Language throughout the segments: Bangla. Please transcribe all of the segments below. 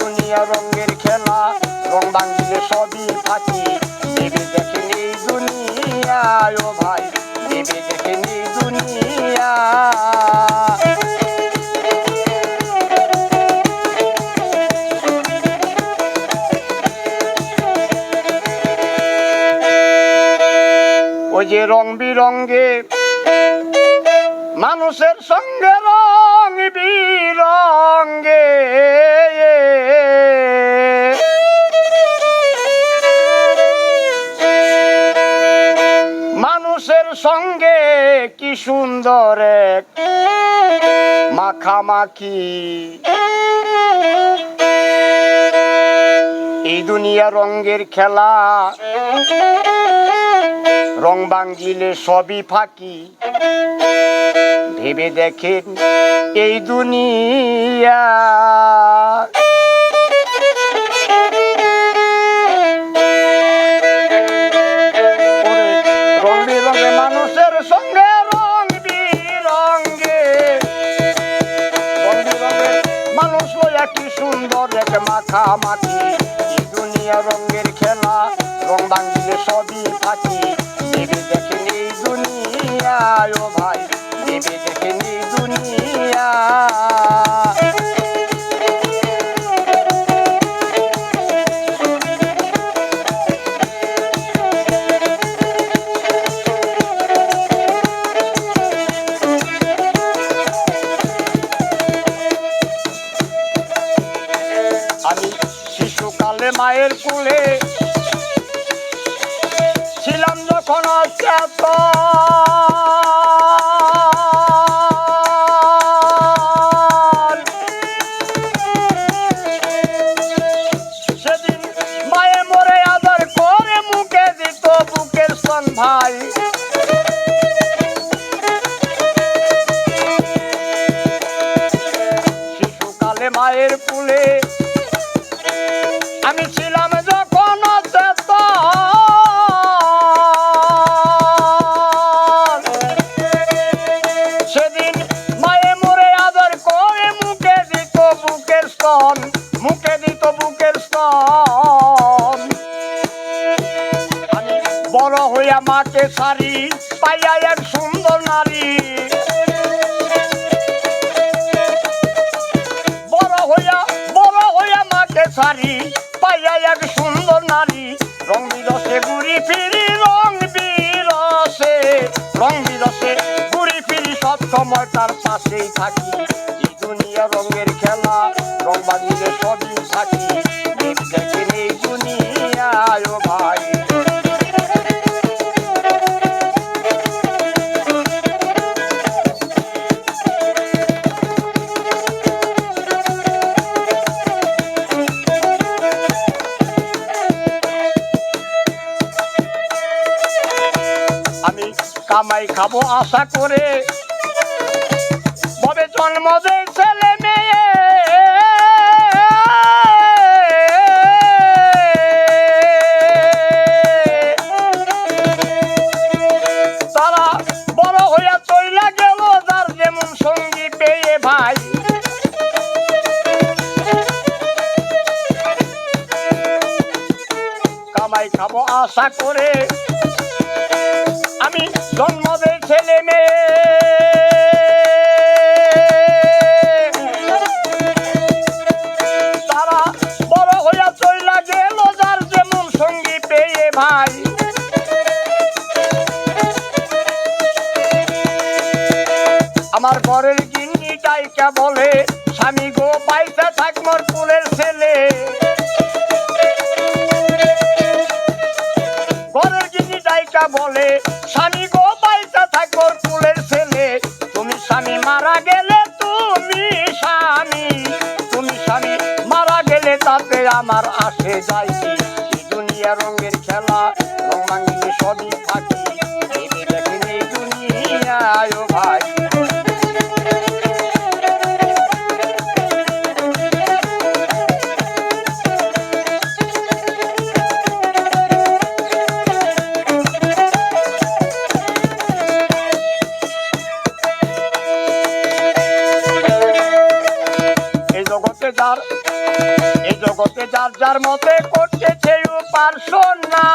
দুনিয়া রঙের খেলা, রং ভাঙিলে সবই ফাঁকি। ভেবে দেখেন এই দুনিয়ায় ও ভাই, ভেবে দেখেন এই দুনিয়া। ওই যে রং বিরঙ্গে মানুষের সঙ্গে রং বিরঙ্গে, মানুষের সঙ্গে কি সুন্দর এক মাখামাখি। এই দুনিয়া রঙের খেলা, রং ভাঙিলে সবই ফাঁকি। ভেবে দেখেন এই দুনিয়া। রং বিরঙে মানুষের সঙ্গে রং বিরঙ্গে, রং বিরঙে মানুষ লইয়া কি সুন্দর এক মাখামাখি। এই দুনিয়া রঙের খেলা, রং ভাঙিলে সবই ফাঁকি। ভেবে দেখেন এই দুনিয়া ও ভাই, ভেবে দেখেন এই দুনিয়া। আমি শিশুকালে মায়ের কোলে ছিলাম যখন সেদিন মায়ে মরে আদর করে মুখে দিত বুকের স্তন ভাই। শিশুকালে মায়ের কোলে আমি ছিলাম যখন সেদিন মায়ে মরে আদর করে মুখে দিত বুকের স্তন, মুখে দিত বুকের স্তন। আমি বড় হইয়া মাকে ছাড়ি পাইয়া এক সুন্দর নারী, বড় হইয়া মাকে ছাড়ি পাইয়া এক সুন্দর নারী। রং বিরসে ঘুরি ফিরি, রং বিরসে, রং বিরসে ঘুরি ফিরি, সব সময় তার পাশেই থাকি। এই দুনিয়া রঙের খেলা, রং ভাঙিলে সবই থাকি। দেখেন এই দুনিয়ায় ও ভাই। আমি কামাই খাবো আশা করে, ভবে জন্ম দেয় ছেলে মেয়ে। তারা বড় হইয়া চইলা গেল যার যেমন সঙ্গী পেয়ে ভাই। কামাই খাবো আশা করে আমি জন্ম দেই ছেলে মেয়ে। তারা বড় হইয়া চইলা গেল যার যেমন সঙ্গী পেয়ে ভাই। আমার ঘরের গিন্নি ডাইকা বলে, স্বামী গো পাইতে থাক মোর কুলের ছেলে। ঘরের গিন্নি ডাইকা বলে, স্বামী গো পাইতে থাক মোর কুলের ছেলে। তুমি স্বামী মারা গেলে, তুমি স্বামী মারা গেলে তাতে আমার আসে যাই কি। এই দুনিয়া রঙের খেলা, রং ভাঙিলে সবই ফাঁকি। দেখেন এই দুনিয়ায় ও ভাই। জগতে যার যার মতে করতেছে উপাসনা।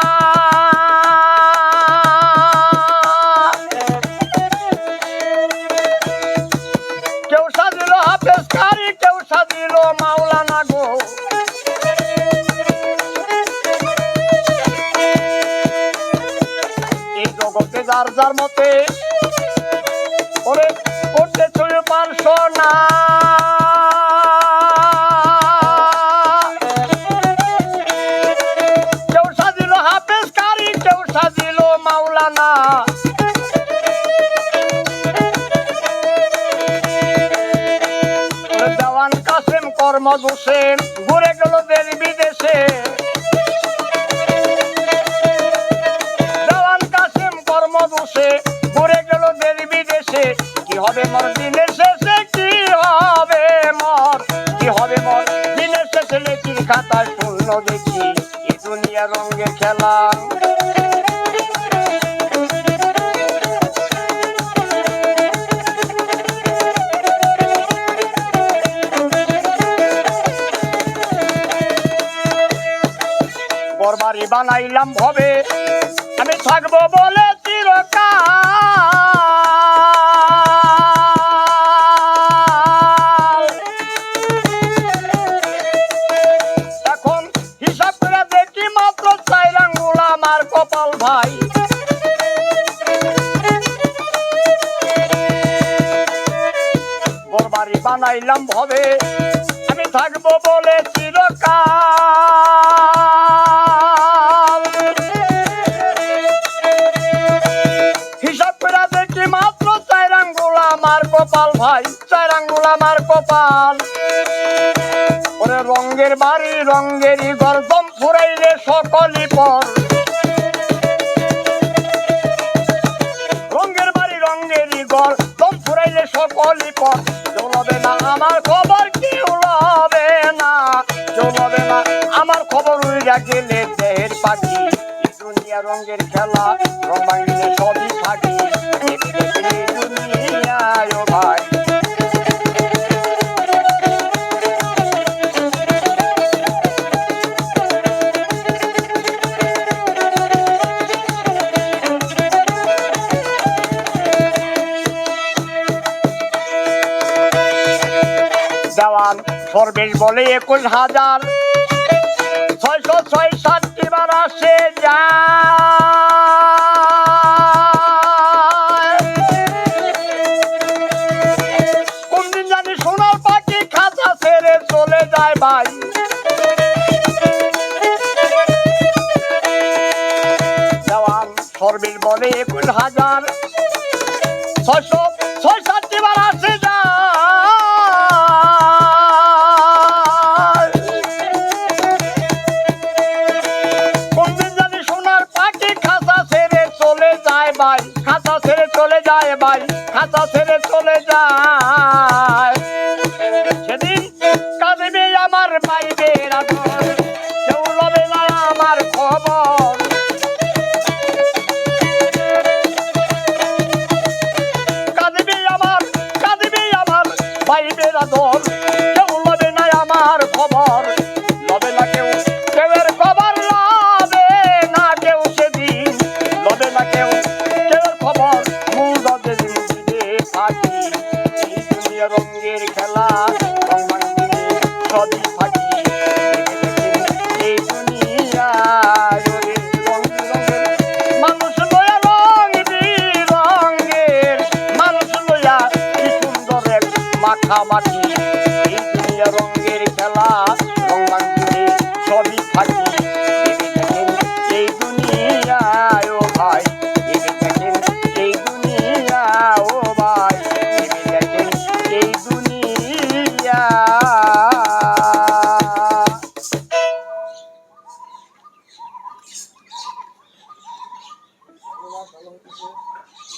কেউ সাজিল হাফেজ কারি, কেউ সাজিল মাওলানা গো। এই জগতে যার যার মতে ওরে করতেছে উপাসনা। কেউ সাজিল হাফেজ কারি, কেউ সাজিল মাওলানা। দেওয়ান কাসেম কর্মদোষে ঘুরে গেল দেশ বিদেশে। দেওয়ান কাসেম কর্মদোষে ঘুরে গেল দেশ বিদেশে। কি হবে মোর দিনের শেষে, কি হবে মোর, কি হবে মোর দিনের শেষে? লেখির খাতায় শূন্য দেখি এ দুনিয়া রঙের খেলা। ঘরবাড়ি বানাইলাম ভবে, আমি থাকবো বলে চিরকাল। এখন হিসাব করে দেখি মাত্র 4 আঙ্গুল আমার কপাল ভাই। ঘরবাড়ি বানাইলাম ভবে, আমি থাকবো বলে চিরকাল। হিসাব করে দেখি মাত্র 4 আঙ্গুল আমার কপাল ভাই, 4 আঙ্গুল আমার কপাল। ওরে রঙের বাড়ি রঙেরই ঘর, দম ফুরাইলে সকলই পর। রঙের বাড়ি রঙেরই ঘর, দম ফুরাইলে সকলই পর। কেউ লবে না আমার খবর, কেউ লবে না, কেউ লবে না আমার খবর। উইরা গেলে দেহের পাখি, দুনিয়া রঙের খেলা, রং ভাঙিলে সবই থাকি। দুনিয়ায় ও ভাই দেওয়ান সর্বেশ বলে 21,000 666 বার আসে যায়। কোনদিন জানি সোনার পাখি খাঁচা ছেড়ে চলে যায় ভাই। দেওয়ান সর্বেশ বলে 21,000 666 বার আসে যায়। ভাই খাতা ছেড়ে চলে যায়, ভাই খাতা ছেড়ে চলে যায়। সেদিন কাঁদবে আমার ভাই।